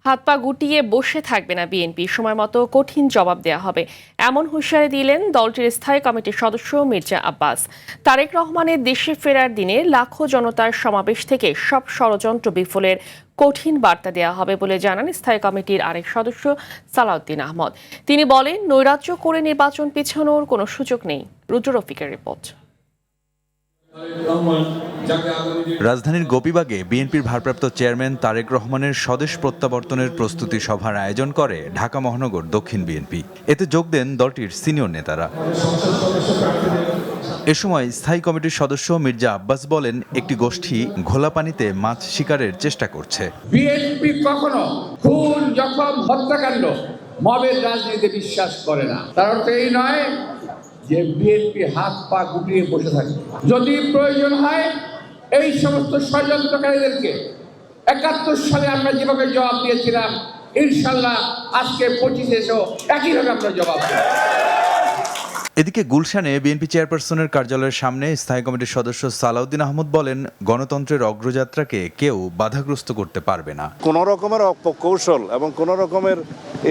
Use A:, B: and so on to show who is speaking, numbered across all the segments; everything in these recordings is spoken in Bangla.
A: হাত পা গুটিয়ে বসে থাকবে না বিএনপি, সময় মতো কঠিন জবাব দেওয়া হবে, এমন হুঁশিয়ারি দিলেন দলটির স্থায়ী কমিটির সদস্য মির্জা আব্বাস। তারেক রহমানের দেশে ফেরার দিনে লাখো জনতার সমাবেশ থেকে সব ষড়যন্ত্র বিফলের কঠিন বার্তা দেওয়া হবে বলে জানান স্থায়ী কমিটির আরেক সদস্য সালাউদ্দিন আহমদ। তিনি বলেন, নৈরাজ্য করে নির্বাচন পিছানোর কোনো সুযোগ নেই। রুদ্র রফিকের রিপোর্ট।
B: রাজধানীর গোপীবাগে বিএনপির ভারপ্রাপ্ত চেয়ারম্যান তারেক রহমানের স্বদেশ প্রত্যাবর্তনের প্রস্তুতি সভার আয়োজন করে ঢাকা মহানগর দক্ষিণ বিএনপি। এতে যোগ দেন দলটির সিনিয়র নেতারা। এ সময় স্থায়ী কমিটির সদস্য মির্জা আব্বাস বলেন, একটি গোষ্ঠী ঘোলা পানিতে মাছ শিকারের চেষ্টা করছে।
C: বিএনপি কখনো খুন, জখম, হত্যাকাণ্ড, মবের রাজনীতিতে বিশ্বাস করে না। তার অর্থ এই নয় যে বিএনপি হাত পা গুটিয়ে বসে থাকে। যদি প্রয়োজন হয় এই সমস্ত ষড়যন্ত্রকারীদেরকে ৭১ সালে আমরা যেভাবে জবাব দিয়েছিলাম, ইনশাল্লাহ আজকে 25-এও একইভাবে আমরা জবাব দেব।
B: এদিকে গুলশানে বিএনপি চেয়ারপারসনের কার্যালয়ের সামনে স্থায়ী কমিটির সদস্য সালাউদ্দিন আহমদ বলেন, গণতন্ত্রের অগ্রযাত্রাকে কেউ বাধাগ্রস্ত করতে পারবে না।
D: কোন রকমের অপকৌশল এবং কোন রকমের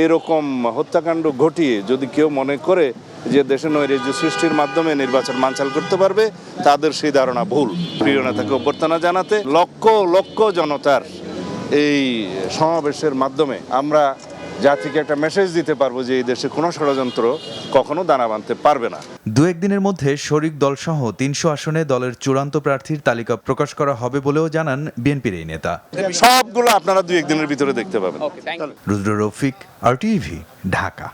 D: এরকম হত্যাকাণ্ড ঘটিয়ে যদি কেউ মনে করে যে দেশে নৈরাজ্য সৃষ্টির মাধ্যমে নির্বাচন বানচাল করতে পারবে, তাদের সেই ধারণা ভুল। প্রিয় নেতাকে অভ্যর্থনা জানাতে লক্ষ লক্ষ জনতার এই সমাবেশের মাধ্যমে আমরা জাতিকে একটা মেসেজ দিতে পারবো যে এই দেশে কোনো ষড়যন্ত্র কখনো দানা বাঁধতে পারবে না।
B: দু একদিনের মধ্যে শরিক দলসহ 300 আসনে দলের চূড়ান্ত প্রার্থীর তালিকা প্রকাশ করা হবে বলেও জানান বিএনপির এই নেতা।
D: সবগুলো আপনারা 2-1 দিনের ভিতরে দেখতে পাবেন।
B: রুদ্র রফিক, RTV, ঢাকা।